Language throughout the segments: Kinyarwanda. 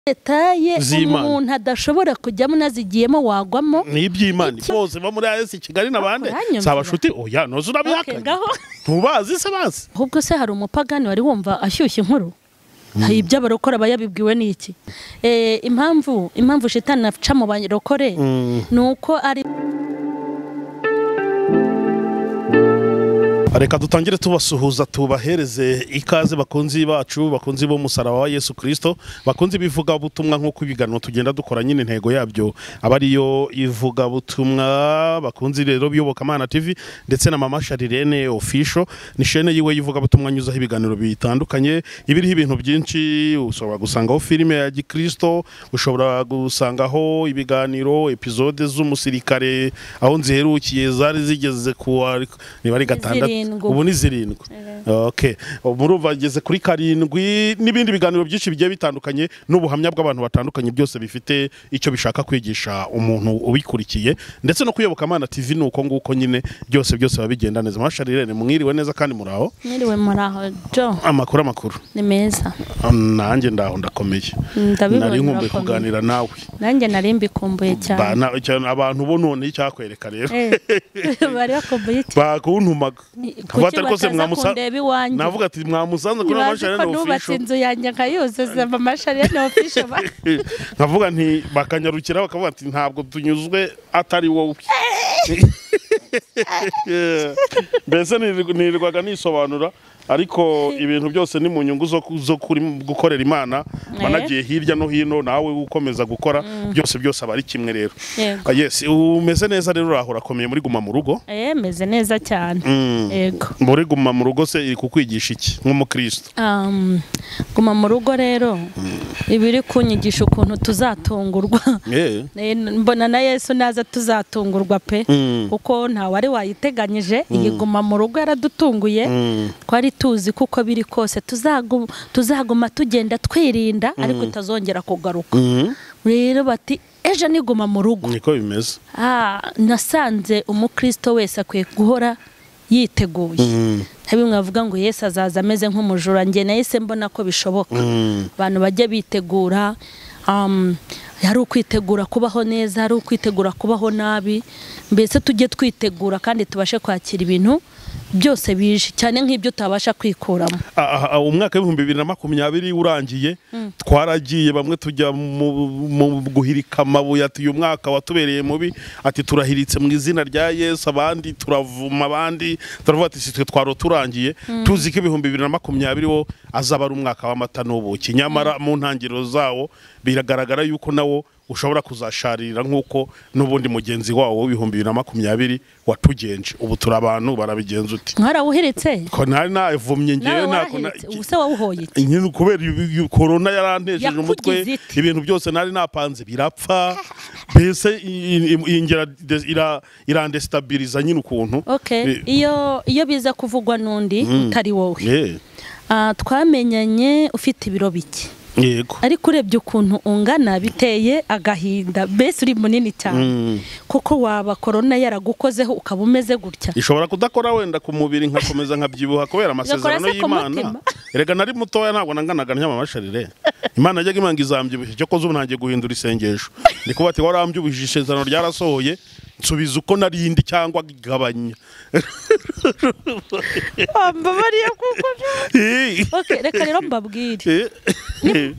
detaye umuntu adashobora kujyamo nazigiyemo wagwamo ni iby'Imana bose ba muri AS Kigali nabande sabashuti oya nozo urabihakanye ntubazi se bazi ahubwo se hari umupagani wari wumva ashyushye inkuru ibyo abarokora bayabibwiwe n'iki impamvu shitani aca mu barokore nuko ari Reka dutangire tubasuhuza tubahereze ikaze bakunzi bacu bakunzi bo musaraba wa Yesu Kristo bakunzi bivuga butumwa nko kubigano tugenda dukora nyine intego yabyo abariyo ivuga butumwa bakunzi rero biyobokamana TV ndetse na mama Charlene official ni chaîne yiwe yivuga butumwa nyuza ibiganiro bitandukanye ibiriho ibintu byinshi ushobora gusangaho filime ya Gikristo ushobora gusangaho ibiganiro episode z'umusirikare aho nziherukiye zari zigeze kuwa ni bari gatandatu ubu ni 7 okay murumva ageze kuri 7 n'ibindi biganiro byinshi bigiye bitandukanye n'ubuhamya bw'abantu batandukanye byose bifite icyo bishaka kwigisha umuntu ubikurikiye ndetse no kuyobokamana TV nuko nguko nyine byose babigenda neza Charlene mwiriwe neza kandi muraho mwiriwe muraho jo amakuru ni meza nanjye ndaho ndakomeye nari nkumbuye kuganira nawe nanjye nari mbikumbuye cyane abantu bo none icyakwereka rero bari bakumbuye bakuntumaga kubatari kose navuga ati mwamusanze kuri mama Charlene official inzu yanjye nkayuzuza mama Charlene official nkavuga nti bakanyarukira bakavuga ati ntabwo tunyuzwe atari wowe mbese nirwaga nisobanura ariko ibintu byose ni mu nyungu zo gukorera Imana banagiye hirya no hino nawe ukomeza gukora byose abari kimwe rero yes umeze neza rero urahora akomeye muri guma mu rugo meze neza cyane yego muri guma mu rugo se iri kukwigisha iki nk'umukristo guma mu rugo rero ibiri kunyigisha ukuntu tuzatungurwa mbona na Yesu naza tuzatungurwa pe kuko nta wari wayiteganyije iyi guma mu rugo yaradutunguye twari tuzi kuko biri kose tuzaguma tugenda twirinda ariko itazongera kugaruka rero bati ejo niguma mu rugo niko bimeze nasanze umukristo wese akwiye guhora yiteguye bimwe bavuga ngo Yesu azaza ameze nk'umujura njye nahise mbona ko bishoboka abantu bajye bitegura hari ukwitegura kubaho neza hari ukwitegura kubaho nabi mbese tujye twitegura kandi tubashe kwakira ibintu byose bije cyane nk'ibyo tabasha kwikuramo umwaka wa 2020 urangiye twaragiye bamwe tujya mu guhirika amabuye ati uyu mwaka watubereye mubi ati turahiritse mu izina rya Yesu abandi turavuma abandi turavuga ati sitwe twaro turangiye tuzi ko 2020 wo azaba ari umwaka w'amata n'ubuki nyamara mu ntangiriro zawo biragaragara yuko nawo ushobora kuzasharira nkuko nubundi mugenzi wawo 2020 watugenje ubu turi abantu barabigenza uti mwarawuhiritse ko ntari navumye ngewe nako ubuse wawuhoye nyine kubera corona yarantejeje umutwe ibintu byose nari napanze birapfa bese ingera irandestabiliza nyine ukuntu iyo biza kuvugwa nundi utari wowe twamenyanye ufite ibiro bike yego ariko urebye ukuntu ungana biteye agahinda bese uri munini cyane kuko waba corona yaragukozeho ukaba umeze gutya ishobora kudakora wenda ku mubiri nkakomeza nkabyibuha kubera amasezerano y'Imana erega nari mutoya ntabwo nanganaga nyama Charlene Imana yajyaga imanga izambyibushye cyo koze ubunangiye guhindura isengesho ndikuba ati warambyubishije isezerano ryarasohoye nsubiza uko narindi cyangwa gabanya ambabariye kuko reka rero mbabwire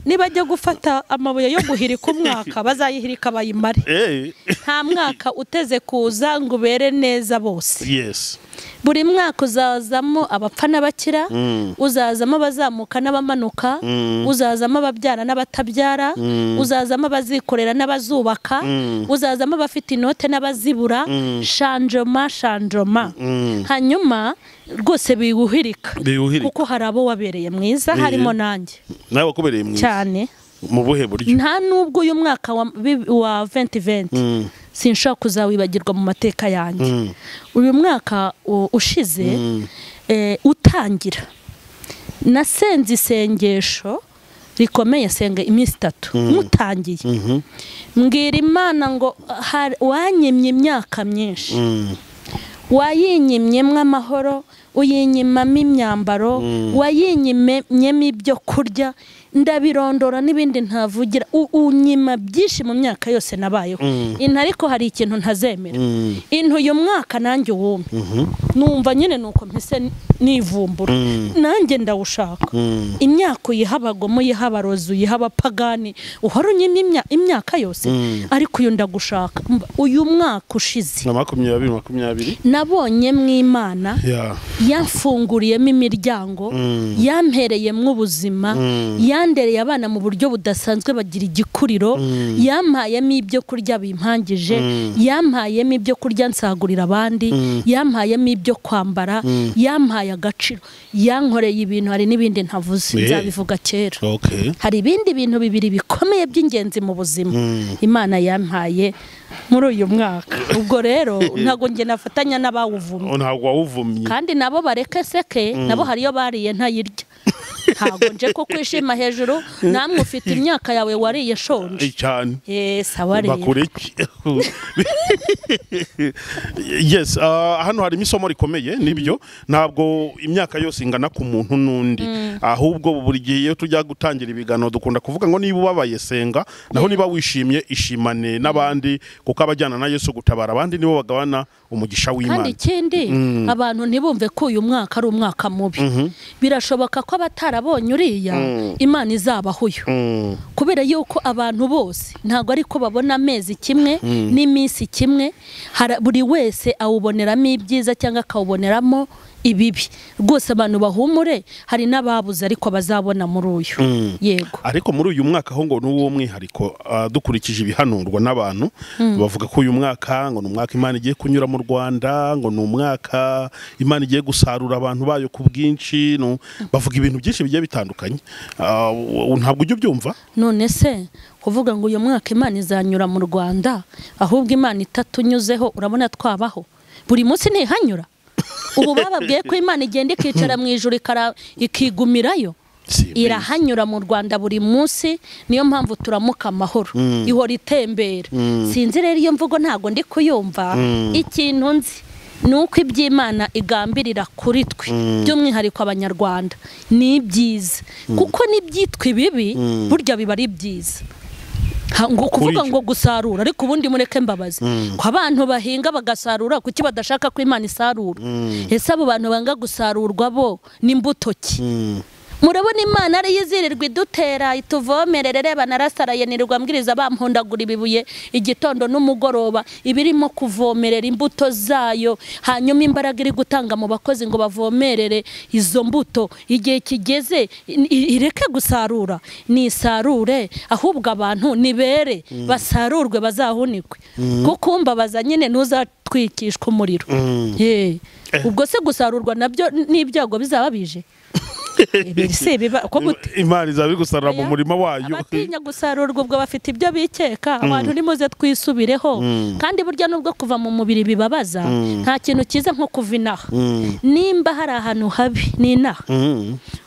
nibajya gufata amabuye yo guhirika umwaka bazayihirika bayimare nta mwaka uteze kuza ngo ubere neza bose yes buri mwaka uzazamo abapfa n'abakira uzazamo abazamuka n'abamanuka uzazamo ababyara n'abatabyara uzazamo abazikorera n'abazubaka uzazamo abafite inote n'abazibura shanjoma hanyuma rwose biwuhirika kuko hari abo wabereye mwiza harimo nanjye nawe wakubereye mwiza cyane mu buhe buryo nta nubwo uyu mwaka wa 2020 sinshaka kuzawibagirwa mu mateka yanjye uyu mwaka ushize utangira nasenze isengesho rikomeye senga iminsi 3 mutangiye mbwira Imana ngo wanyimye imyaka myinshi wayinyimyemo amahoro uyinyimamo imyambaro wayinyimyemo ibyo kurya ndabirondora n'ibindi ntavugira unyima byinshi mu myaka yose nabayeho intu ariko hari ikintu ntazemera intu uyu mwaka nanjye uwume numva nyine nuko mpise nivumbura nanjye ndawushaka imyaka uyihabagomo yihabarozi uyihabapagani uhora unyimye imyaka yose ariko uyu ndagushaka uyu mwaka ushize 2020 nabonye mw'Imana yamfunguriyemo imiryango yampereyemo ubuzima yandereye abana mu buryo budasanzwe bagira igikuriro yampayemo ibyo kurya bimpangije yampayemo ibyo kurya nsagurira abandi yampayemo ibyo kwambara yampaye agaciro yankoreye ibintu hari n'ibindi ntavuze nzabivuga kera hari ibindi bintu bibiri bikomeye by'ingenzi mu buzima Imana yampaye muri uyu mwaka ubwo rero ntago nge nafatanya n'abawuvumye ntago wawuvumye kandi nabo bareke seke nabo hariyo bariye ntayirya ntago nje ko kwishima hejuru namwe ufite imyaka yawe wariye shonje cyane sawa rero bakureki yes hano hari imisomo rikomeye nibyo ntabwo imyaka yose ingana ku muntu n'undi ahubwo buri gihe tujya gutangira ibigano dukunda kuvuga ngo niba ubabaye senga naho niba wishimye ishimane n'abandi kuko abajyana na Yesu gutabara abandi nibo bagabana umugisha w'Imana kandi ikindi abantu ntibumve ko uyu mwaka ari umwaka mubi birashoboka ko abatarabonye uriya Imana izabahuyo kubera yuko abantu bose ntago ari ko babona amezi kimwe n'iminsi kimwe buri wese awuboneramo ibyiza cyangwa akawuboneramo ibibi rwose abantu bahumure hari n'ababuze ariko bazabona muri uyu yego ariko muri uyu mwaka ho ngo n'uwo mwihariko dukurikije ibihanurwa n'abantu bavuga ko uyu mwaka ngo n'umwaka Imana igiye kunyura mu Rwanda ngo n'umwaka Imana igiye gusarura abantu bayo ku bwinshi bavuga ibintu byinshi bigiye bitandukanye ntabwo ujye ubyumva none se kuvuga ngo uyu mwaka Imana izanyura mu Rwanda ahubwo Imana itatunyuzeho urabona twabaho buri munsi ntihanyura ubu bababwiye ko Imana igenda ikicara mu ijuru ikigumirayo irahanyura mu Rwanda buri munsi niyo mpamvu turamuka amahoro ihora itembera sinzi rero iyo mvugo ntago ndi kuyumva ikintu nzi nuko iby'Imana igambirira kuri twe by'umwihariko abanyarwanda ni byiza kuko n'ibyitwa ibibi burya biba ari byiza ngo kuvuga ngo gusarura ariko ubundi mureke mbabaze ko abantu bahinga bagasarura kuki badashaka ko Imana isarura ese abo bantu banga gusarurwa bo n'imbuto ki murabona Imana ari yizirirwa idutera ituvomerere reba narasaraye nirirwa mbwiriza bampondagura ibibuye igitondo n'umugoroba ibirimo kuvomerera imbuto zayo hanyuma imbaraga iri gutanga mu bakozi ngo bavomerere izo mbuto igihe kigeze ireke gusarura ni sarure ahubwo abantu nibere basarurwe bazahunikwe kuko umbabaza nyine ntuzatwikishwa umuriro ubwo se gusarurwa nabyo n'ibyago bizaba bije Imana izabiri gusarura mu murima wayo abatinya gusarurwa ubwo bafite ibyo bikeka abantu nimuze twisubireho kandi burya nubwo kuva mu mubiri bibabaza nta kintu cyiza nko kuva inaha nimba hari ahantu habi ni inaha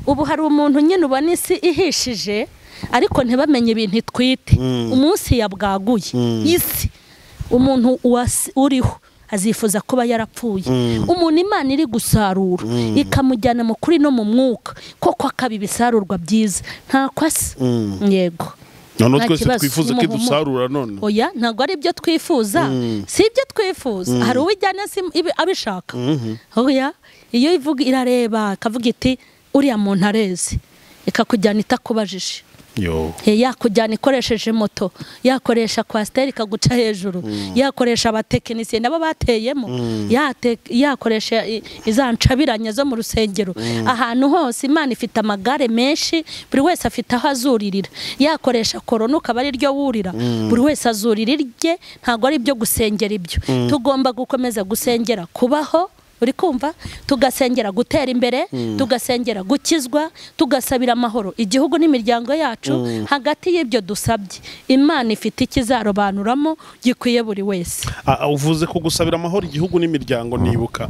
ubu hari umuntu nyine ubona isi ihishije ariko ntibamenye ibintu itwite umunsi yabwaguye isi umuntu uriho azifuza kuba yarapfuye umuntu Imana iri gusarura ikamujyana mu kuri no mu mwuka koko akabibisarurwa byiza nta kwasi yego none twese twifuza ko dusarura none oya ntago ari byo twifuza si ibyo twifuza hari uwijyana abishaka oya iyo ivuga irareba akavuga iti uriya muntu areze ikakujyana itakubajije yakujyana ikoresheje moto yakoresha kwasiteri ikaguca hejuru yakoresha abatekinisiye nabo bateyemo yakoresha izancabiranya zo mu rusengero ahantu hose Imana ifite amagare menshi buri wese afite aho azuririra yakoresha korona ukaba ari ryo wurira buri wese azurira irye ntabwo ari ibyo gusengera ibyo tugomba gukomeza gusengera kubaho uri kumva tugasengera gutera imbere tugasengera gukizwa tugasabira amahoro igihugu n'imiryango yacu hagati y'ibyo dusabye Imana ifite ikizarobanuramo gikwiye buri wese uvuze ko gusabira amahoro igihugu n'imiryango nibuka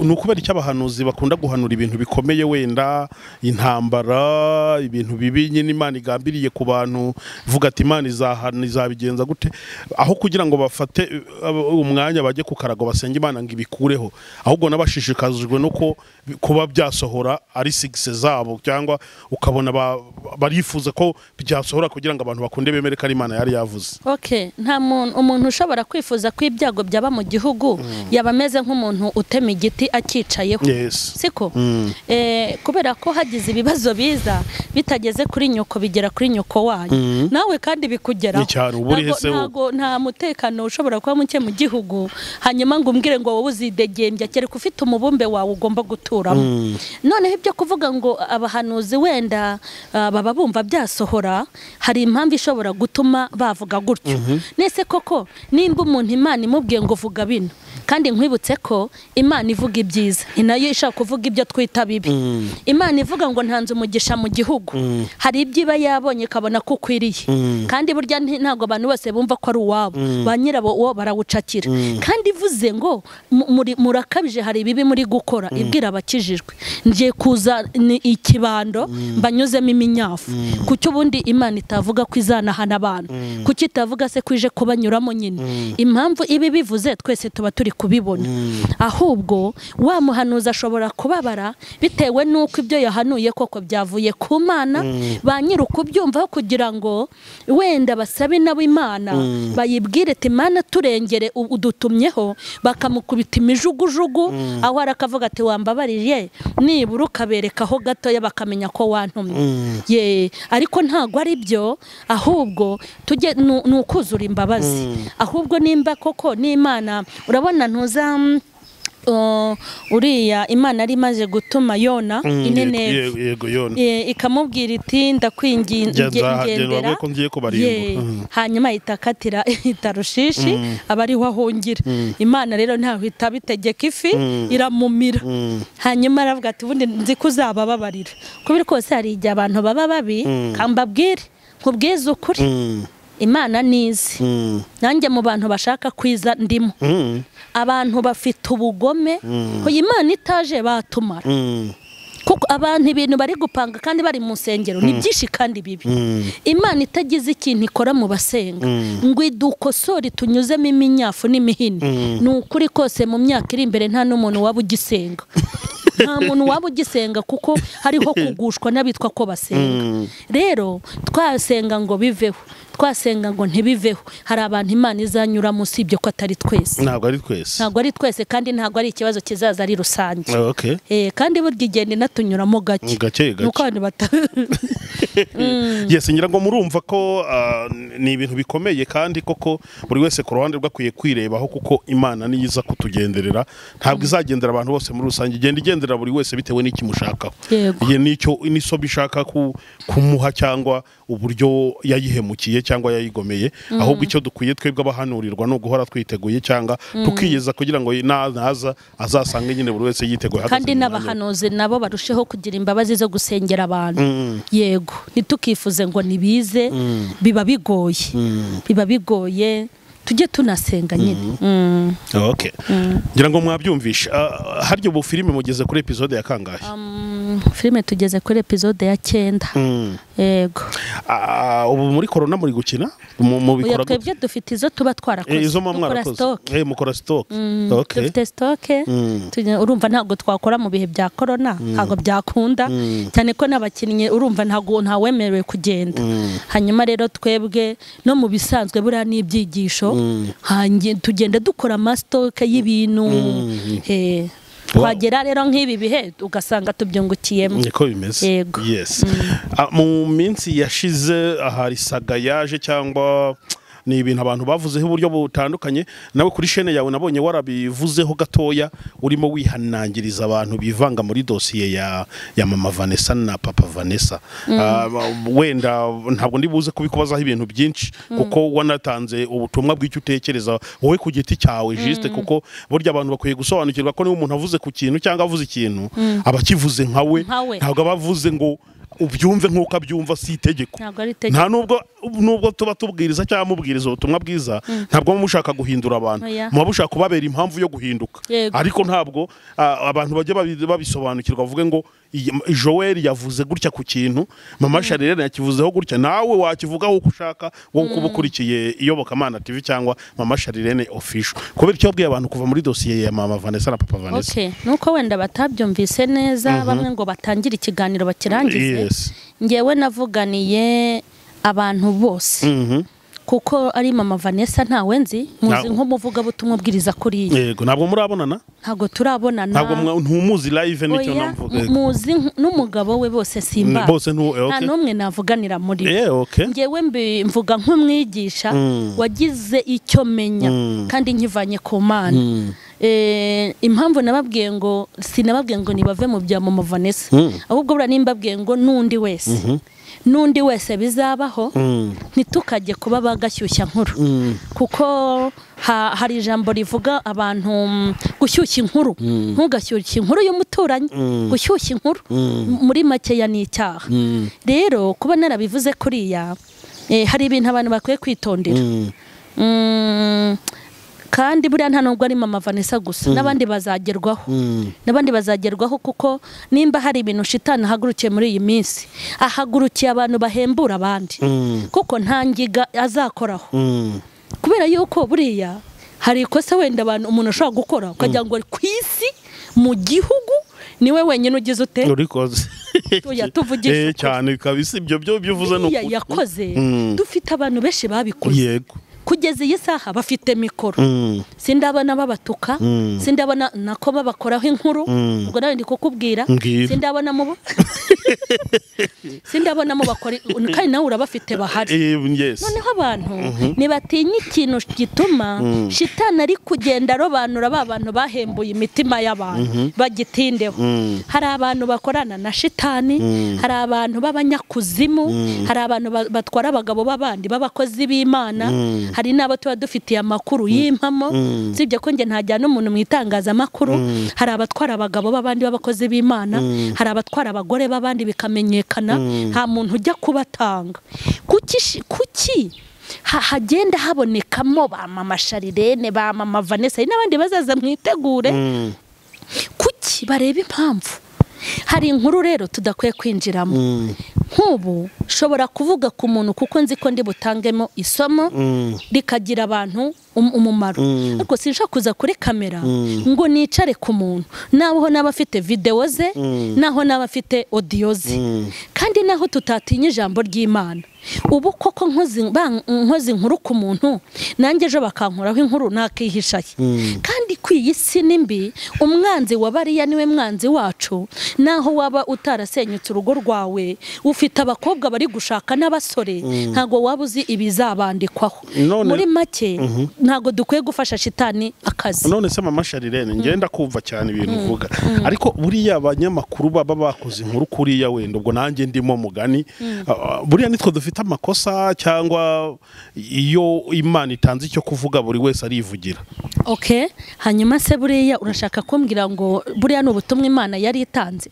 nukubera icyo abahanuzi bakunda guhanura ibintu bikomeye wenda intambara ibintu bibi nyine Imana igambiriye ku bantu vuga ati Imana izabigenza gute aho kugira ngo bafate umwanya bajye ku karago basenge Imana ngo ibikureho ahubwo nabashishikajwe nuko kuba byasohora ari sigise zabo cyangwa ukabona barifuza ko byasohora kugira ngo abantu bakunde bemere ko ari Imana yari yavuze. Okay, nta umuntu ushobora kwifuza ko ibyago byaba mu gihugu yaba ameze nk'umuntu utema igiti akicayeho. Siko kubera ko hagize ibibazo biza bitageze kuri nyoko bigera kuri nyoko wanyu nawe kandi bikugeraho. Nta mutekano ushobora kuba muke mu gihugu hanyuma ngo umbwire ngo wowe uzidegembya kereka ufite umubumbe wawe ugomba guturamo. Noneho ibyo kuvuga ngo abahanuzi wenda baba bumva byasohora hari impamvu ishobora gutuma bavuga gutyo. Nese koko nimba umuntu Imana imubwiye ngo vuga bino kandi nkwibutse ko Imana ivuga ibyiza inayo ishaka kuvuga ibyo twita bibi. Imana ivuga ngo ntanze umugisha mu gihugu hari ibyiba yabonye kabona ko ukwiriye kandi burya ntago abantu bose bumva ko ari uwabo ba nyirabo uwo barawucakira kandi ivuze ngo murakabije hari ibibi muri gukora ibwira abakijijwe ngiye kuza ikibando mbanyuzemo iminyafu kuki ubundi Imana itavuga ko izanahana abantu kuki itavuga se kwije kubanyuramo nyine impamvu ibi bivuze twese tuba turi kubibona ahubwo wa muhanuza ashobora kubabara bitewe nuko ibyo yahanuye koko byavuye ku Mana ba nyiri kubyumva kugira ngo wenda basabe nabo Imana bayibwire ati Mana turengere udutumyeho bakamukubita imijugujugu aho arakavuga ati wambabarije nibura ukaberekaho gatoya bakamenya ko wantumye ariko ntago ari byo ahubwo tujye nukuzura imbabazi ahubwo nimba koko n'Imana urabona ntuza uriya Imana ari maze gutuma Yona Nineve ikamubwira iti ndakwingingendera hanyuma itakatira itarushishi abariho ahungira Imana rero ntaho itabitegeka ifi iramumira hanyuma aravuga ati ubundi nzi kuzabababarira kubiri kose hari igihe abantu baba babi kambabwire nkubwize ukuri Imana nizi nanjye mu bantu bashaka kwiza ndimo abantu bafite ubugome ko Imana itaje batumara kuko abantu ibintu bari gupanga kandi bari mu nsengero ni byinshi kandi bibi Imana itagize ikintu ikora mu basenga ngo idukosore tunyuzemo iminyafu n'imihini ni ukuri kose mu myaka iri imbere nta n'umuntu waba ugisenga nta muntu waba ugisenga kuko hariho kugushwa n'abitwa ko basenga rero twasenga ngo biveho twasenga ngo ntibiveho hari abantu Imana izanyura munsi ibyo ko atari twese ntabwo ari twese kandi ntabwo ari ikibazo kizaza ari rusange kandi burya igenda inatunyuramo gake nuko abantu ngira ngo murumva ko ni ibintu bikomeye kandi koko buri wese ku ruhande rwakwiye kwirebaho kuko Imana niyiza kutugenderera ntabwo izagendera abantu bose muri rusange igenda igendera buri wese bitewe n'ikimushakaho niso bishaka kumuha cyangwa uburyo yayihemukiye cyangwa yayigomeye ahubwo icyo dukwiye twebwe abahanurirwa no guhora twiteguye cyangwa tukiyeza kugira ngo naza azasange nyine buri wese yiteguye kandi n'abahanuzi nabo barusheho kugira imbabazi zo gusengera abantu yego ntitukifuze ngo nibize biba bigoye tujye tunasenga nyine ngira ngo mwabyumvisha haryo ubu filime mugeze kuri episode ya kangahe filime tugeze kuri episode ya 9 yego ubu muri corona muri gukina mu bikora twebwe dufite izo tuba twarakoze izo mwarakoze mukora stock dufite stock urumva ntago twakora mu bihe bya corona ntago byakunda cyane ko n'abakinnyi urumva ntago ntawemerewe kugenda hanyuma rero twebwe no mu bisanzwe buriya n'ibyigisho tugenda dukora amastock y'ibintu twagera rero nk'ibi bihe ugasanga tubyungukiyemo niko bimeze mu minsi yashize ahari saga yaje cyangwa ni ibintu abantu bavuzeho uburyo butandukanye nawe kuri chaîne yawe nabonye warabivuzeho gatoya urimo wihanangiriza abantu bivanga muri dosiye ya mama Vanessa na papa Vanessa wenda ntabwo ndibuze kubikubazaho ibintu byinshi kuko wanatanze ubutumwa bw'icyo utekereza wowe ku giti cyawe juste kuko burya abantu bakwiye gusobanukirwa ko niba umuntu avuze ku kintu cyangwa avuze ikintu abakivuze nkawe ntabwo abavuze ngo ubyumve nk'uko abyumva si itegeko nta nubwo nubwo tuba tubwiriza cyangwa mubwiriza ubutumwa bwiza ntabwo mushaka guhindura abantu muba mushaka kubabera impamvu yo guhinduka ariko ntabwo abantu bajya babisobanukirwa bavuge ngo Joel yavuze gutya ku kintu mama Charlene yakivuzeho gutya nawe wakivugaho uko ushaka wo kuba ukurikiye Iyobokamana TV cyangwa mama Charlene official kubera icyo yabwiye abantu kuva muri dosiye ya mama Vanessa na papa Vanessa. Okay, nuko wenda batabyumvise neza bamwe ngo batangire ikiganiro bakirangize. Ngewe navuganiye abantu bose kuko ari mama Vanessa ntawe nzi muzi nk'umuvuga butumwa bwiriza kuri yego ntabwo murabonana ntabwo turabonana ntabwo ntumuzi live nicyo navuga muzi n'umugabo we bose simba bose nta numwe navuganira muri ngewe mvuga nk'umwigisha wagize icyo menya kandi nkivanye ku Mana impamvu nababwiye ngo sinababwiye ngo nibave mu bya mama Vanessa ahubwo bura nimbabwiye ngo nundi wese bizabaho ntitukajye kuba bagashyushya nkuru kuko hari ijambo rivuga abantu gushyushya inkuru ntugashyushye inkuru y'umuturanyi gushyushya inkuru muri make ya ni icyaha rero kuba narabivuze kuriya hari ibintu abantu bakwiye kwitondera kandi buriya nta nubwo ari mama Vanessa gusa n'abandi bazagerwaho kuko nimba hari ibintu shitani ahagurukiye muri iyi minsi ahagurukiye abantu bahembura abandi kuko nta ngiga azakoraho kubera yuko buriya hari ikosa wenda umuntu ashobora gukora ukagira ngo ku isi mu gihugu niwe wenyine ugize ute urikoze tuvugisha cyane kabisa ibyo bivuze no yakoze dufite abantu benshi babikoze yego kugeza iyi saha bafite mikoro sindabona babatuka sindabona nako babakoraho inkuru ubwo nawe ndi kukubwira sindabona mu bakora kandi nawe urabafite bahari noneho abantu nibatinya ikintu gituma shitani ari kugenda robanura abantu bahembuye imitima y'abantu bagitindeho hari abantu bakorana na shitani hari abantu b'abanyakuzimu hari abantu batwara abagabo b'abandi b'abakozi b'Imana hari nabo tuba dufitiye amakuru y'impamo sibye ko nge ntajyana umuntu mu itangazamakuru hari abatwara abagabo b'abandi b'abakozi b'Imana hari abatwara abagore b'abandi bikamenyekana nta muntu ujya kubatanga kuki hagenda habonekamo ba mama Charlene ba mama Vanessa n'abandi bazaza mwitegure kuki bareba impamvu hari inkuru rero tudakwiye kwinjiramo nk'ubu shobora kuvuga ku muntu kuko nzi ko ndi butangemo isomo rikagira abantu umumaro ariko sinshaka kuza kuri kamera ngo nicare ku muntu naho n'abafite video ze naho n'abafite audio ze kandi naho tutatinya ijambo ry'Imana ubu koko nkozi inkuru ku muntu nanjye ejo bakankuraho inkuru nakihishaye kandi kwiyisi nimbi umwanzi wabariya niwe mwanzi wacu naho waba utarasenyutse urugo rwawe ufite abakobwa bari gushaka n'abasore ntago waba uzi ibizabandikwaho muri make ntago dukwiye gufasha shitani akazi none se mama Charlene ngenda kumva cyane ibintu uvuga ariko buriya abanyamakuru baba bakoze inkuru kuriya wenda ubwo nanjye ndimo mugani buriya nitwe dufite amakosa cyangwa iyo Imana itanze icyo kuvuga buri wese arivugira hanyuma se buriya urashaka kumbwira ngo buriya n'ubutumwa Imana yari itanze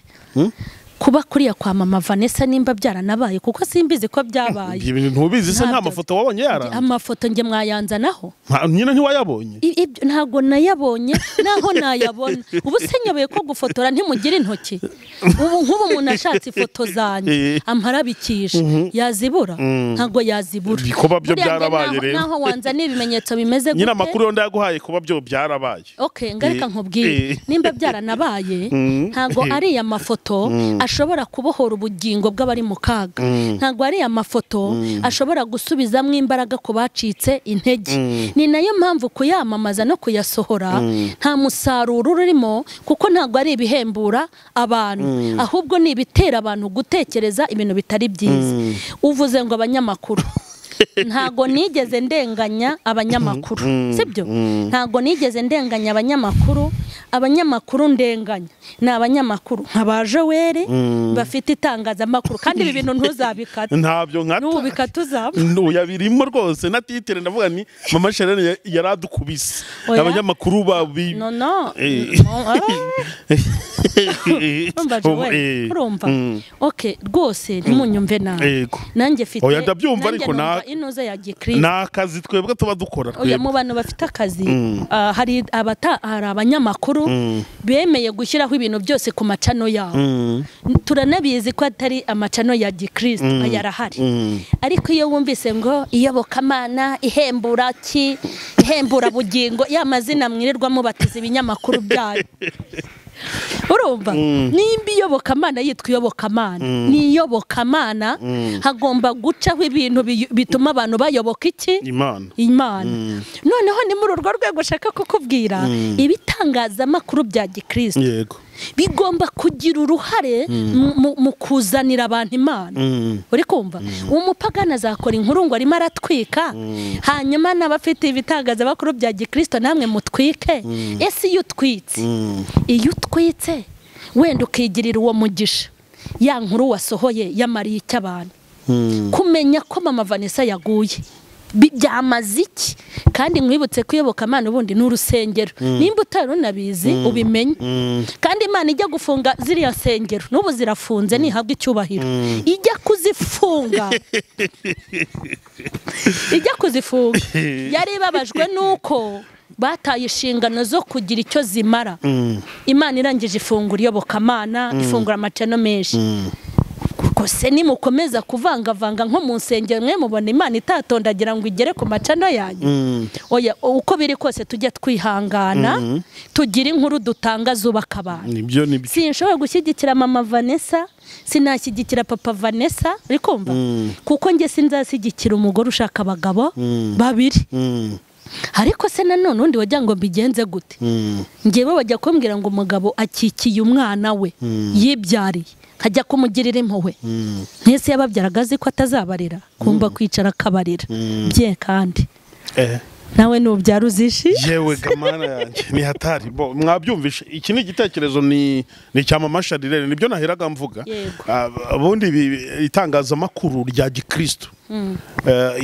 kuba kuriya kwa mama Vanessa nimba byaranabaye kuko simbizi ko byabaye ibintu ntubizi se nta mafoto wabonye amafoto nge mwayanzanaho nyine ntiwayabonye ntago nayabonye naho nayabona ubu se nyoboye ko gufotora ntimugira intoki ubu nk'ubu umuntu ashatse ifoto zanjye amparabikisha yazibura ntago yazibura kuba byo byarabaye rero naho wanza n'ibimenyetso bimeze gute nyine amakuru yo ndayaguhaye kuba byo byarabaye ngareka nkubwire nimba byaranabaye ntago ari amafoto ashobora kubohora ubugingo bw'abari mu kaga ntago ari amafoto ashobora gusubizamo imbaraga ku bacitse intege ni nayo mpamvu kuyamamaza no kuyasohora nta musaruro urimo kuko ntago ari ibihembura abantu ahubwo ni ibitera abantu gutekereza ibintu bitari byiza uvuze ngo abanyamakuru ntago nigeze ndenganya abanyamakuru sibyo ntago nigeze ndenganya abanyamakuru abanyamakuru ndenganya ni abanyamakuru nkabaje were bafite itangazamakuru kandi ibi bintu ntuzabikata ntabyo nkata n'ubikata uzaba yabirimo rwose na titre ndavuga ni mama Charlene yaradukubise abanyamakuru babi no urumva okay rwose ntimunyumve nawe nanjye mfite oya ndabyumva ariko na inoze ya Gikristo nakazi twebwe tuba dukora twebwe oya mu bantu bafite akazi hari abanyamakuru bemeye gushyiraho ibintu byose ku macano yabo turanabizi ko atari amacano ya Gikristo ayarahari ariko iyo wumvise ngo iyobokamana ihembura bugingo ya mazina mwirirwamo batiza ibinyamakuru byayo urumva nimba iyobokamana yitwa iyobokamana ni iyobokamana hagomba gucaho ibintu bituma abantu bayoboka iki imana noneho ni muri urwo rwego ushaka kukubwira ibitangazamakuru bya Gikristo yego bigomba kugira uruhare mu kuzanira abantu imana uri kumva umupagana azakora inkuru ngo arimo aratwika hanyuma n'abafite ibitangazamakuru bya Gikristo namwe mutwike ese iyo utwitse wenda ukigirira uwo mugisha ya nkuru wasohoye yamariye icy'abantu kumenya ko mama Vanessa yaguye byamaze iki kandi mwibutse kuyobokamana ubundi n'urusengero nimba utari unabizi ubimenye kandi Imana ijya gufunga ziriya sengero n'ubu zirafunze nihabwa icyubahiro ijya kuzifunga yari babajwe nuko bataye inshingano zo kugira icyo zimara Imana irangije ifungura iyobokamana ifungura amacano menshi kose nimukomeza kuvangavanga nko mu nsengero mwe mubona Imana itatondagira ngo igere ku macano yanyu oya uko biri kose tujye twihangana tugira inkuru dutanga zubaka abantu sinshobora gushyigikira mama Vanessa sinashyigikira papa Vanessa rikumva kuko nge sinzashyigikira umugore ushaka abagabo babiri ariko se nanone undi wajya ngo mbigenze gute ngewe bajya kumbwira ngo umugabo akikiye umwana we yibyariye hajya kumugirira impuhwe ntese yababyaraga azi ko atazabarira kumva kwicara akabarira bye kandi nawe nubyara uzishi yewe gamana yanjye ni hatari bo mwabyumvishe iki ni igitekerezo ni cya mama Charlene nibyo naheraga mvuga ubundi itangazamakuru rya Gikristo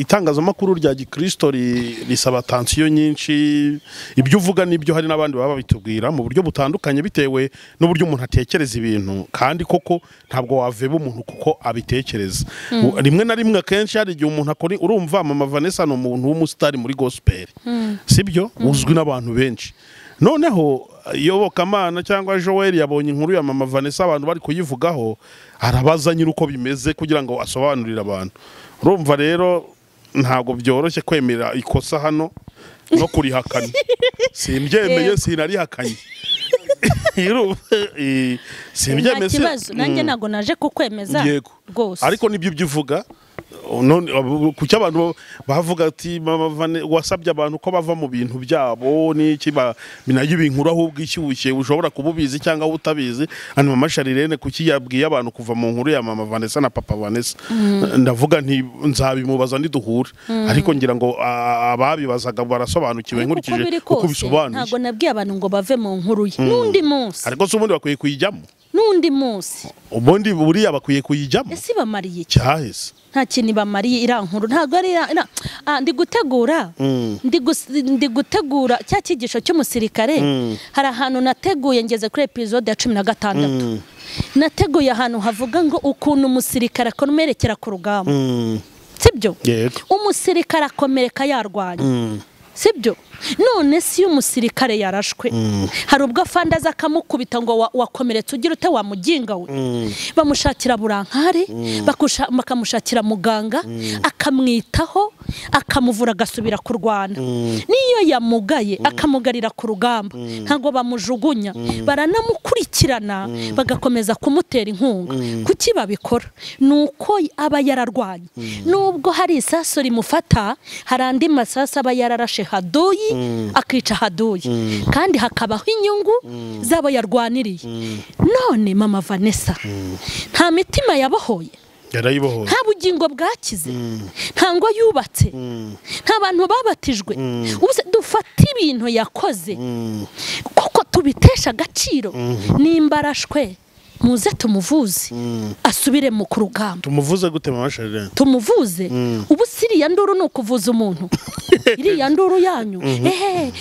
itangazamakuru rya Gikristo risaba attention nyinshi ibyo uvuga nibyo hari nabandi baba bitubwira mu buryo butandukanye bitewe n'uburyo umuntu atekereza ibintu kandi koko ntabwo waveba umuntu kuko abitekereza rimwe na rimwe kenshi hari igihe umuntu akora urumva mama Vanessa no umuntu w'umustar muri gospel sibyo uzwi n'abantu benshi noneho iyobokamana cyangwa Joel yabonye inkuru ya mama Vanessa abantu bari kuyivugaho arabaza nyiri uko bimeze kugira ngo asobanurire abantu urumva rero ntabwo byoroshye kwemera ikosa hano no kurihakana simbyemeye sinarihakanye simbyemeye kibazo nanjye nago naje kukwemeza rwose ariko nibyo byivuga none kuki abantu bavuga ati mama Vanessa wasabye abantu ko bava mu bintu byabo niki binayo ibinkuru ahubwo ishyushye ushobora kububizi cyangwa utabizi hano mama Charlene kuki yabwiye abantu kuva mu nkuru ya mama Vanessa na papa Vanessa ndavuga nti nzabimubaza ndiduhura ariko ngira ngo ababibazaga barasobanukiwe nkurikije uko bisobanuye ntago nabwiye abantu ngo bave mu nkuru ye nundi munsi ariko se ubundi bakwiye kuyijyamo nundi munsi ubundi buriya bakwiye kuyijyamo ese bamariye cyahise nta kintu bamariye irankuru ntago ari ndi gutegura cya kigisho cy'umusirikare hari ahantu nateguye ngeze kuri episode ya 16 nateguye ahantu havuga ngo ukuntu umusirikare akomerekera ku rugamba sibyo umusirikare akomereka yarwanya sibyo none si umusirikare yarashwe hari ubwo afandaza akamukubita ngo wakomeretse ugira ute wamuginga we bamushakira burankare bakamushakira muganga akamwitaho akamuvura agasubira kurwana niyo yamugaye akamugarira ku rugamba ntago bamujugunya baranamukurikirana bagakomeza kumutera inkunga kuki babikora nuko aba yararwanye nubwo hari isaso rimufata hari andi masaso aba yararashe hadoyi akica hadoyi kandi hakabaho inyungu zabo yarwaniriye none mama Vanessa nta mitima yabohoye nta bugingo bwakize nta ngo yubatse nta bantu babatijwe dufata ibintu yakoze kuko tubitesha agaciro nimba arashwe muze tumuvuze asubire mu kurugamba. Tumuvuze gute mama Charlene? Tumuvuze ubu siriya nduru no kuvuza umuntu iriya nduru yanyu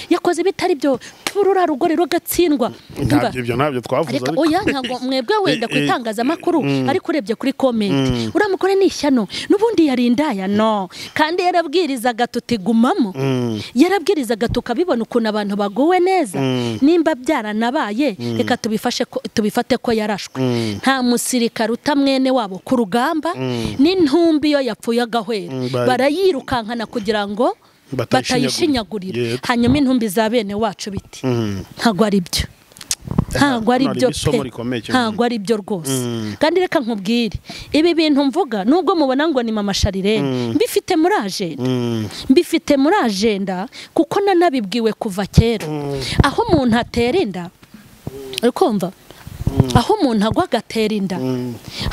yakoze bitari byo turura rugore rugatsindwa. Ntabyo twavuze ariko oya ntago mwebwe wenda kwitangaza amakuru ariko urebye kuri comment uramukore nishyano nubundi yarindaya no kandi yarabwirizaga tutigumamo yarabwirizaga tukabibona ukuntu abantu baguwe neza nimba byaranabaye reka tubifate ko yarashwe. Nta musirikare utamwene wabo ku rugamba n'intumbi yo yapfuye agahwera barayirukankana kugira ngo batayishinyagurira hanyuma intumbi za bene wacu biti ntago ari byo ntago ari byo ntago ari byo rwose. kandi reka nkubwire ibi bintu mvuga nubwo mubona ngo ni mama Charlene mbifite muri agenda kuko nanabibwiwe kuva kera aho umuntu atera inda ukumva aho umuntu agwa agatera inda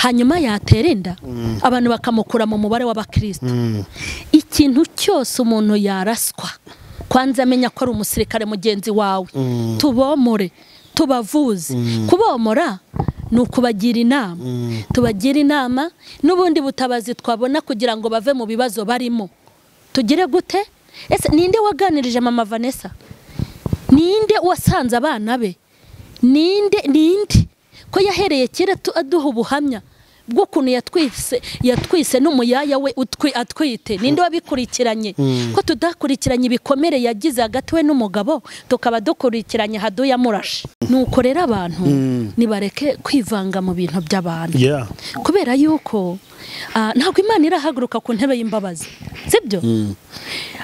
hanyuma yatera inda abantu bakamukura mu mubare w'abakristo. Ikintu cyose umuntu yaraswa kwanza amenya ko ari umusirikare mugenzi wawe tubomore tubavuze kubomora nukubagira inama tubagira inama n'ubundi butabazi twabona kugira ngo bave mu bibazo barimo. Tugire gute? Ese ninde waganirije mama Vanessa? Ninde wasanze abana be? Ninde ko yahereye kera aduha ubuhamya bwo kuntu yatwise n'umuyaya we atwite. Ninde wabikurikiranye ko tudakurikiranye ibikomere yagize hagati we n'umugabo tukaba dukurikiranye haduya murashe. Nuko rero abantu nibareke kwivanga mu bintu by'abantu kubera yuko ntabwo Imana irahaguruka ku ntebe y'imbabazi sibyo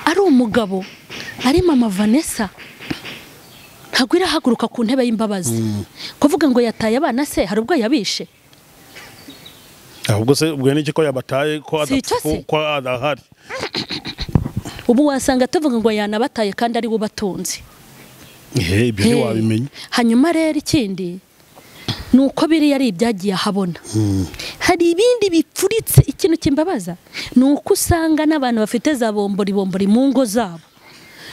ari umugabo ari mama Vanessa ntabwo irahaguruka ku ntebe y'imbabazi kuvuga ngo yataye abana se hari ubwo yabishe ahubwo se ubwo n'iki ko yabataye ko adahari ubu wasanga tuvuga ngo yanabataye kandi ari bubatunzi ibyo ntiwabimenya. hanyuma rero ikindi nuko biri yari ibyagiye ahabona hari ibindi bipfuritse. Ikintu kimbabaza nuko usanga n'abantu bafite za bombori mu ngo zabo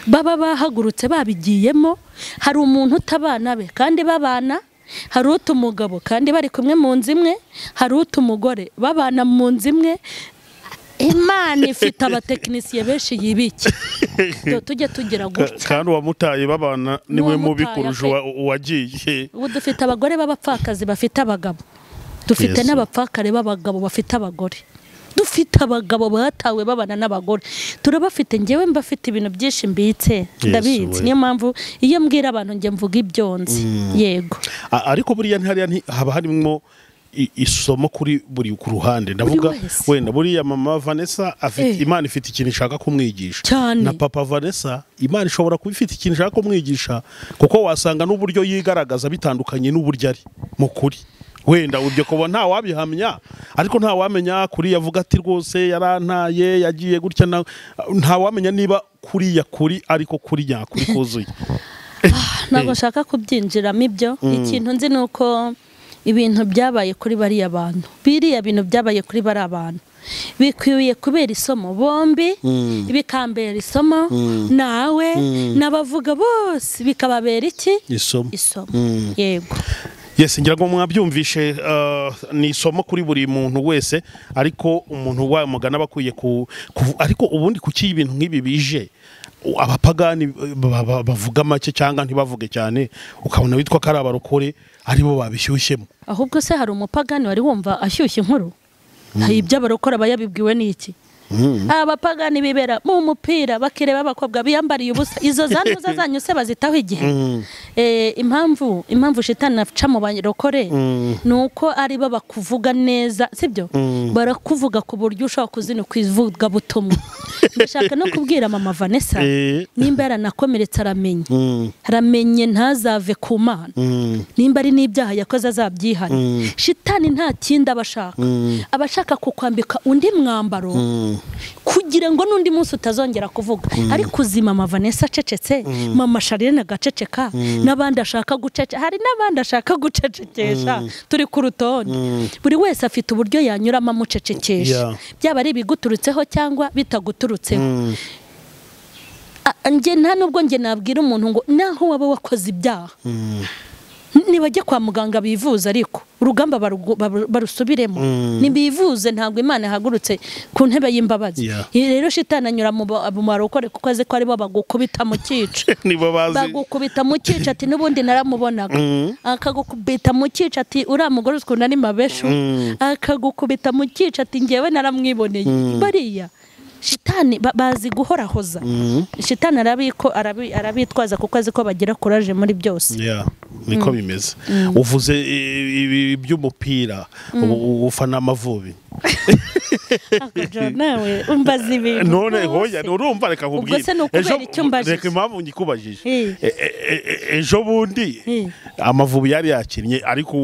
baba bahagurutse babigiyemo. Hari umuntu utabana be kandi babana, hari utumugabo kandi bari kumwe mu nzu imwe, hari utumugore babana mu nzu imwe. Imana ifite abatekinisiye benshi yibiki tujye tugira gutya kandi wamutaye babana niwe mubi kurusha uwagiye. Ubu dufite abagore b'abapfakazi bafite abagabo, dufite n'abapfakare b'abagabo bafite abagore, dufite abagabo batawe babana n'abagore turabafite. Ngewe mbafite ibintu byinshi mbitse ndabizi, niyo mpamvu iyo mbwira abantu nge mvuga ibyonzi yego. Ariko buriya haba harimo isomo kuri buri ku ruhande. Ndavuga wenda buriya mama Vanessa afite Imana ifite ikintu ishaka kumwigisha na papa Vanessa Imana ishobora kuba ifite ikintu ishaka kumwigisha kuko wasanga n'uburyo yigaragaza bitandukanye n'uburyo ari mu kuri. Wenda ubyo kuba nta wabihamya ariko nta wamenya kuri yavuga ati rwose yarantaye yagiye gutya nta wamenya niba kuri ariko kuri nyakuri kuzuye. Ntabwo nshaka kubyinjiramo ibyo. Ikintu nzi nuko ibintu byabaye kuri bariya bantu, biriya bintu byabaye kuri bari abantu bikwiye kubera isomo bombi, bikambera isomo nawe n'abavuga bose bikababera iki isomo yego. Yes, ngira ngo mwabyumvishe ni isomo kuri buri muntu wese, ariko umuntu wa mugana bakwiye ariko ubundi kuki ibintu nk'ibi bije abapagani bavuga make cyangwa ntibavuge cyane ukabona witwa ko ari abarokore aribo babishyushyemo. Ahubwo se hari umupagani wari wumva ashyushye inkuru? Hari ibyo abarokora bayabibwiwe n'iki? Abapagani bibera mu mupira bakireba abakobwa biyambariye ubusa, izo zanduza zanyu se bazitaho igihe. Impamvu shitani aca mu barokore nuko ari bo bakuvuga neza sibyo, barakuvuga ku buryo ushaka kuzina kwivuga butumwa. Ndashaka no kubwira mama Vanessa nimba yaranakomeretse aramenye ntazave ku Mana, nimba ari n'ibyaha yakoze azabyihana. Shitani nta kindi abashaka kukwambika undi mwambaro kugira ngo n'undi munsi utazongera kuvuga. Ariko uzima mama Vanessa acecetse, mama Charlene agaceceka, n'abandi ashaka gucece, hari n'abandi ashaka gucecekesha. Turi ku rutonde, buri wese afite uburyo yanyuramo amucecekesha, byaba ari ibiguturutseho cyangwa bitaguturutseho. nge nta nubwo nge nabwira umuntu ngo naho waba wakoze ibyaha nibajya kwa muganga bivuza ariko urugamba barusubiremo nibivuze ntabwo Imana ihagurutse ku ntebe y'imbabazi rero shitani anyura mu marokore kuko azi ko ari bo bagukubita mu cyica bagukubita mu cyica ati n'ubundi naramubonaga akagukubita mu cyica ati uriya mugore ukunda ni mabeshu akagukubita mu cyica ati ngewe naramwiboneye bariya shitani bazi guhorahoza shitani arabitwaza kuko azi ko bagira courage muri byose niko bimeze uvuze iby'umupira ufana Amavubi nawe umbaza ibintu none hoya urumva reka nkubwire ubwo se nukubera icyo mbajije reka impamvu ngikubajije ejo bundi Amavubi yari yakinnye ariko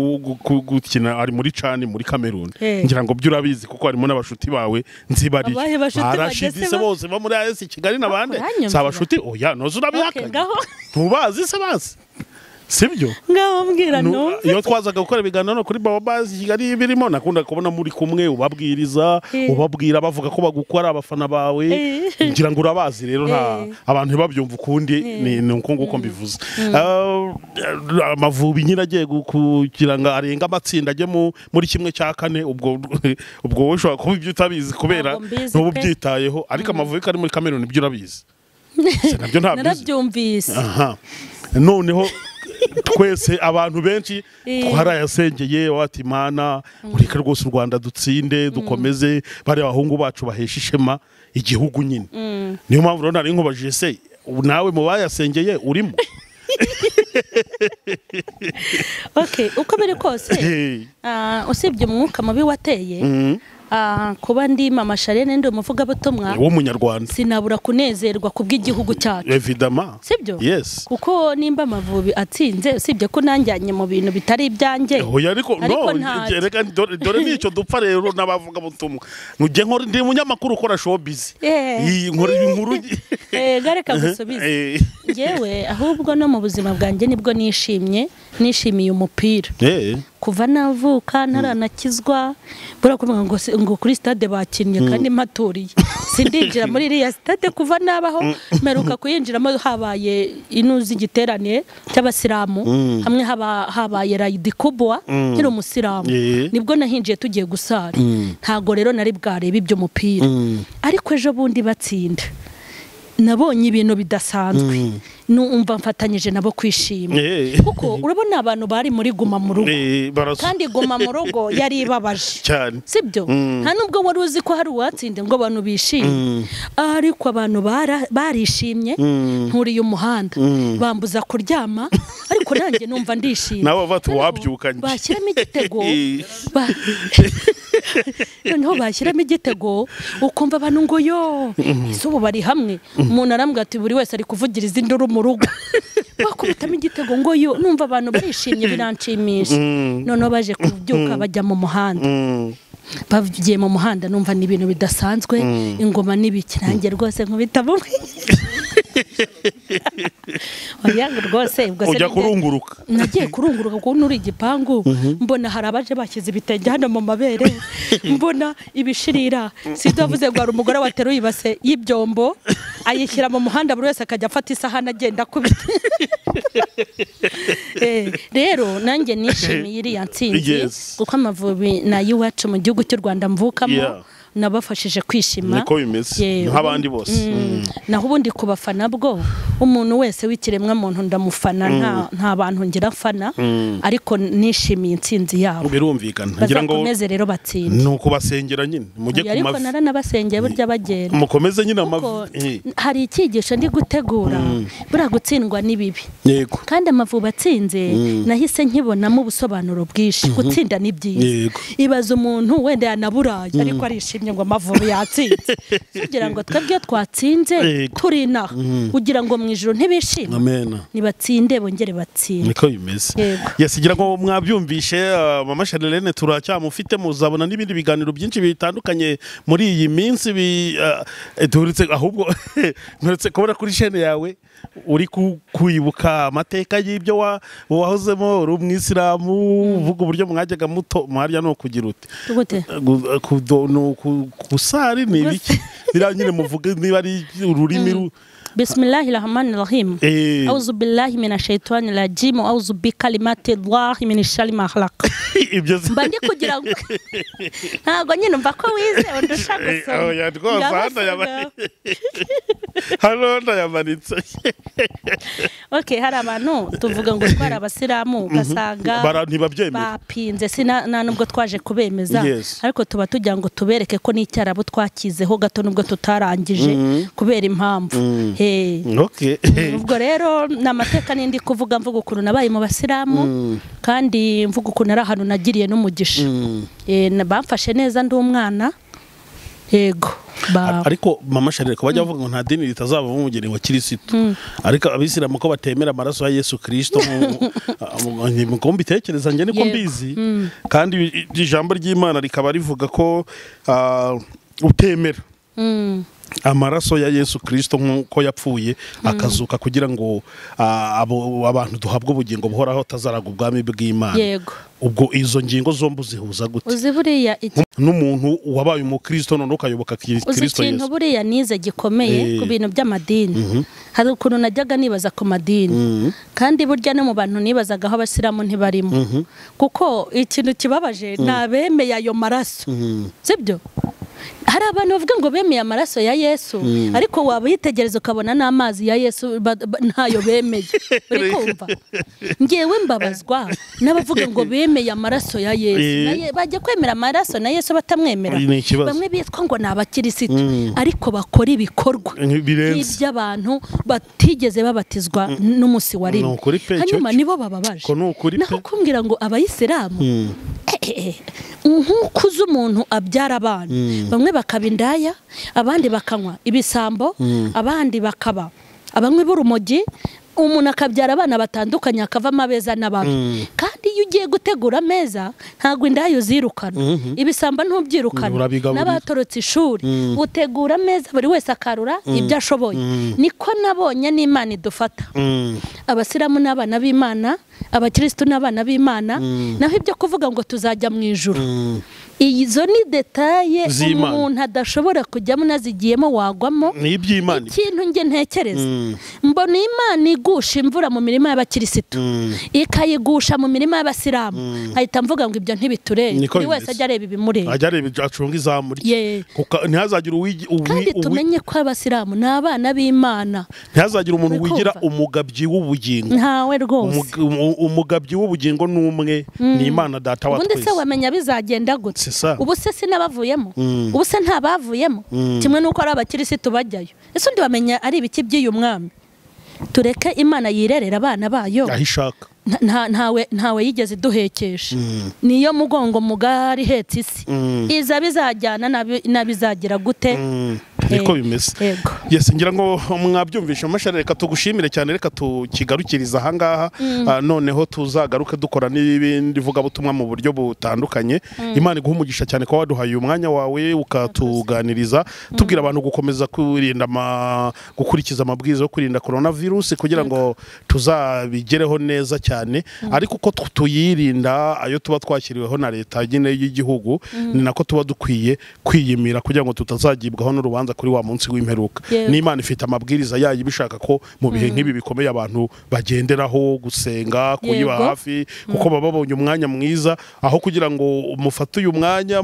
gukina ari muri Cani muri Cameroon ngira ngo byo urabizi kuko harimo n'abashuti bawe nzibari barashidise bose bo muri AS Kigali nabande sabashuti oya nozo urabihakanye ntubazi se bazi sibyo ngaho mbwira no iyo twazaga gukora ibiganiro kuri Byabo Kigali birimo nakunda kubona muri kumwe ubabwiriza ubabwira bavuga ko bagukora abafana bawe ngira ngo urabazi rero nta abantu babyumva ukundi ni uko nguko mbivuze Amavubi nyiragiye kugira ngo arenga amatsinda ajye muri kimwe cya kane ubwo ushobora kuba ibyo utabizi kubera n'ubu byitayeho ariko Amavubi kari muri Cameroon ibyo urabizi nabyo ntabyo narabyumvise noneho twese abantu benshi twarayasengeye wati Imana ureka rwose u Rwanda dutsinde dukomeze bari abahungu bacu bahesha ishema igihugu nyine niyo mpamvu rero nari nkubajije se nawe mu bayasengeye urimo uko biri kose usibye umwuka mubi wateye kuba ndi mama Charlene ndi umuvugabutumwa w'umunyarwanda sinabura kunezerwa kubw'igihugu cyacu evidama sibyo yes kuko nimba Amavubi atsinze usibye ko nanjyanye mu bintu bitari ibyanjye ariko reka dore nicyo dupfa rero n'abavugabutumwa nujye ndi umunyamakuru ukora showbiz nkora inkuru gareka gusubiza yewe ahubwo no mu buzima bwanjye nibwo nishimiye umupira kuva navuka ntaranakizwa burakuvuga ngo kuri stade bakinnye kandi maturiye sindinjira muri iriya stade kuva nabaho meruka kuyinjiramo habaye inuzi igiterane cy'abasilamu hamwe habaye ride kubwa nkiri umusilamu nibwo nahinjiye tugiye gusara ntago rero nari bwareba ibyo mupira ariko ejo bundi batsinda nabonye ibintu bidasanzwe numva mfatanyije nabo kwishima kuko urabona abantu bari muri guma mu rugo kandi guma mu rugo yari ibabaje cyane sibyo nta nubwo wari uzi ko hari uwatsinde ngo abantu bishime ariko abantu barishimye nturiye umuhanda bambuza kuryama ariko nanjye numva ndishimye nawe batu wabyukanye bashyiramo igitego noneho bashyiramo igitego ukumva abantu ngo yo izuba bari hamwe umuntu arambwira ati buri wese ari kuvugiriza induru mu rugo bakubitamo igitego ngo yo numva abantu barishimye biranshimisha noneho baje kubyuka bajya mu muhanda bagiye mu muhanda numva ni ibintu bidasanzwe ingoma n'ibiki nanjye rwose nkubitamo oyango rwose ubwo se ujya kurunguruka nagiye kurunguruka kuko nuri igipangu mbona hari abaje bashyize ibitenge hano mu mabere mbona ibishirira sindavuze ngo hari umugore wateruye ibase y'ibyombo ayishyira mu muhanda buri wese akajya afata isahani agenda kubita rero nanjye nishimiye iriya ntsinzi kuko Amavubi nayiwacu mu gihugu cy'u Rwanda mvukamo nabafashije kwishima niko bimeze nk'abandi bose naho ubundi kubafana bwo umuntu wese w'ikiremwa muntu ndamufana nta bantu ngira fana ariko nishimiye intsinzi yabo birumvikana ngira ngo bakomeze rero batsinde nuko basengera nyine mujye ku mavi ariko naranabasengeye burya bagenda mukomeze nyine amavi hari icyigisho ndi gutegura bura gutsindwa nibibi yego kandi Amavubi atsinze nahise nkibonamo ubusobanuro bwishi gutsinda ni byiza ibaza umuntu wenda yanaburaye ariko arishimye ngo Amavubi yatsinze kugira ngo twebwe twatsinze turi naho kugira ngo mu ijuru ntibishime nibatsinde bongere batsinde niko bimeze yasigira ngo mwabyumvishe mama Charlene turacyamufite muzabona n'ibindi biganiro byinshi bitandukanye muri iyi minsi turetse ahubwo nturetse kubona kuri chaîne yawe uri kwibuka amateka y'ibyo wahozemo uri umwisilamu uvuga uburyo mwajyaga muto mwarya no kugira ute gusari ni ibiki biranyine muvuge niba ari ururimi Bismillahirrahmanirrahim. Auzu billahi minashaitanir rajim. Auzu bikalimati llahi minashari ma khalaq. Mba ndi kugira ngo ntago nyine umva ko wize undusha gusoma. Oya rwose hano ndayamanitse. Okay, hari abantu tuvuga ngo twara abasiramu ugasanga bapinze sina nubwo twaje kubemeza, ariko tuba tujya ngo tubereke ko n'icyarabo twakizeho gato nubwo tutarangije kubera impamvu. Okay. Ubwo rero namateka nindi kuvuga mvuga ukuntu nabaye mu basiramu kandi mvuga ukuntu ari ahantu nagiriye n'umugisha. Bamfashe neza ndi umwana. Yego. Ariko mama Charlene ko bajya bavuga ngo nta dini ritazaba umugeni wa Kristo. Ariko abisiramu ko batemera amaraso ya Yesu Kristo mu bitekereza njye niko mbizi. Kandi ijambo ry'Imana rikaba rivuga ko utemera amaraso ya Yesu Kristo nkuko yapfuye akazuka kugira ngo abantu duhabwe ubugingo buhoraho tazaraga ubwami bw'Imana. Yego. Ubwo izo ngingo zombi zihuza gute? Uzi buriya n'umuntu wabaye umukristo none ukayoboka Kristo Yesu. Uzi ikintu buriya nize gikomeye ku bintu by'amadini. Hari ukuntu najyaga nibaza ku madini. Kandi burya no mu bantu nibazagaho abasiramu ntibarimo. Kuko ikintu kibabaje nabemeye ayo maraso. Sibyo? Hari abantu bavuga ngo bemeye amaraso ya Yesu, ariko waba yitegereza ukabona n'amazi ya Yesu ntayo bemeye. Uri kumva? Ngewe mbabazwa n'abavuga ngo bemeye amaraso ya Yesu. Bajya kwemera amaraso na Yesu batamwemera. Bamwe bitwa ngo n'abakirisitu, ariko bakora ibikorwa by'abantu batigeze babatizwa n'umusi wa rimwe. Hanyuma nibo bababaje. Naho kumbwira ngo abayisilamu nk'uko umuntu abyara abana, bamwe bakaba indaya, abandi bakanywa ibisambo, abandi bakaba abanywi b'urumogi, umuntu akabyara abana batandukanye akavamo abeza n'ababi. Kandi iyo ugiye gutegura ameza ntago indaya uzirukana, ibisambo ntubyirukana, n'abatorotse ishuri utegura ameza buri wese akarura ibyo ashoboye. Niko nabonye n'Imana idufata. Abasiramu n'abana b'Imana, abakristo n'abana b'Imana, naho ibyo kuvuga ngo tuzajya mu ijuru, izo ni detaye umuntu adashobora kujyamo nazigiyemo wagwamo. Ikintu nge ntekereza mbona Imana igusha imvura mu mirima y'abakirisitu ikayigusha mu mirima y'abasiramu, nkahita mvuga ngo ibyo ntibiturebe. Buri wese ajya areba ibimureba, ajya areba acunga izamu rye, ntihazagira kandi tumenye ko abasiramu ni abana b'Imana. Ntihazagira umuntu wigira umugabyi w'ubugingo. Ntawe rwose. Umugabyi w'ubugingo n'umwe ni Imana data wa twese. Ubundi se wamenya bizagenda gute? Ubu se sinabavuyemo, ubu se ntabavuyemo, kimwe nuko ari abakirisitu bajyayo. Ese undi wamenya ari ibiki by'uyu mwami? Tureke Imana yirerera abana bayo ahishaka. Ntawe yigeze duhekesha. Niyo mugongo mugari hetse isi. Iza bizajyana nabizagira gute? Niko bimeze. Yes, ngira ngo mwabyumvisha Masharene, reka tugushimire cyane, reka tukigarukiriza aha ngaha. Noneho tuzagaruke dukora n'ibindi vuga butumwa mu buryo butandukanye. Imana iguha umugisha cyane ko waduhaye umwanya wawe ukatuganiriza, tubwira abantu gukomeza gukurikiza amabwiriza yo kurinda coronavirus kugira ngo tuzabigereho neza cyane. Ariko uko tuyirinda ayo tuba twashyiriweho na leta nyine y'igihugu, ni nako tuba dukwiye kwiyimira kugira ngo tutazagibwaho n'urubanza kuri wa munsi w'imperuka. N'Imana ifite amabwiriza yayo bishaka ko mu bihe nk'ibi bikomeye abantu bagenderaho gusenga, kuyiba hafi, kuko baba babonye umwanya mwiza, aho kugira ngo umufate uyu mwanya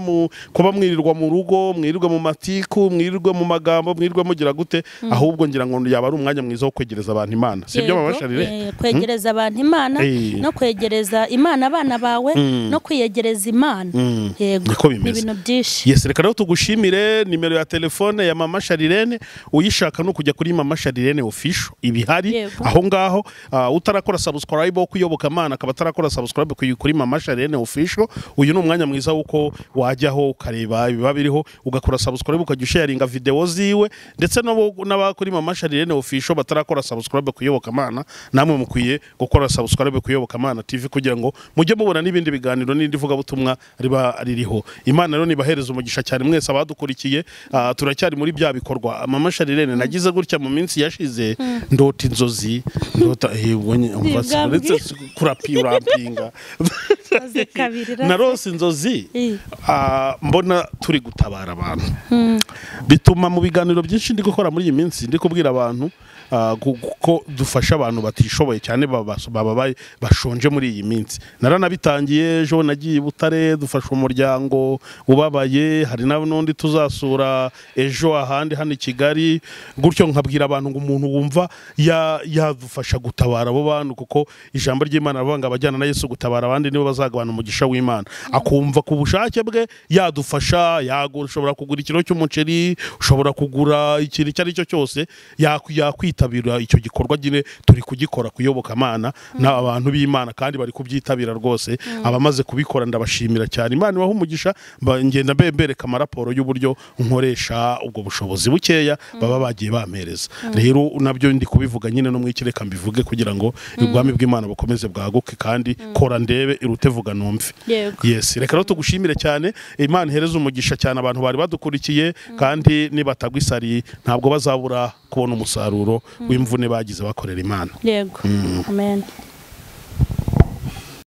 kuba mwirirwa mu rugo, mwirirwa mu matiku, mwirirwa mu magambo, mwirirwa mugira gute, ahubwo ngira ngo yaba ari umwanya mwiza wo kwegereza abantu Imana. Sibyo mama Charlene? Kwegereza abantu Imana, no kwegereza Imana abana bawe, no kwiyegereza Imana. Yego, ibintu byinshi. Yes, reka rero tugushimire. Nimero ya telefone ya mama Charlene uyishaka no kujya kuri mama Charlene official ibihari aho ngaho. Utarakora subscribe wo kuyoboka Imana, akaba atarakora subscribe kuri mama Charlene official, uyu ni umwanya mwiza wuko wajyaho ukareba ibiba biriho, ugakora subscribe ukajya sharinga video ziwe, ndetse n'abakuri mama Charlene official batarakora subscribe kuyoboka Imana, namwe mukwiye gukora subscribe kuyoboka Imana TV kugira ngo mujye mubona n'ibindi biganiro n'indi vuga butumwa riba ririho. Imana rero nibahereza umugisha cyane mwese abadukurikiye. Turacyari muri bya bikorwa. Mama Charlene nagize gutya mu minsi yashize, ndota inzozi, ndota kurapira narose inzozi mbona turi gutabara abantu bituma mu biganiro byinshi ndi gukora muri iyi minsi ndi kubwira abantu kuko dufasha abantu batishoboye cyane baba bashonje muri iyi minsi. Naranabitangiye ejo nagiye Butare dufasha umuryango ubabaye, hari n'undi tuzasura ejo ahandi hano i Kigali, gutyo nkabwira abantu ngo umuntu wumva yadufasha gutabara abo bantu, kuko ijambo ry'Imana rivuga ngo abajyana na Yesu gutabara abandi nibo bazagabana umugisha w'Imana. Akumva ku bushake bwe yadufasha, ushobora kugura ikiro cy'umuceri, ushobora kugura ikintu icyo ari cyo cyose, yakwitabira icyo gikorwa nyine turi kugikora kuyoboka Imana n'abantu b'Imana kandi bari kubyitabira rwose. Abamaze kubikora ndabashimira cyane, Imana ibaha umugisha. Ngenda mbereka amaraporo y'uburyo nkoresha ubwo bushobozi bukeya baba bagiye bampereza. Rero nabyo ndi kubivuga nyine no mwikireka mbivuge kugira ngo ubwami bw'Imana bukomeze bwaguke, kandi kora ndebe irute vuga numve. Yes, reka rero tugushimire cyane, Imana ihereze umugisha cyane abantu bari badukurikiye, kandi nibatagwa isari ntabwo bazabura kubona umusaruro w'imvune bagize bakorera Imana. Yego. Amen.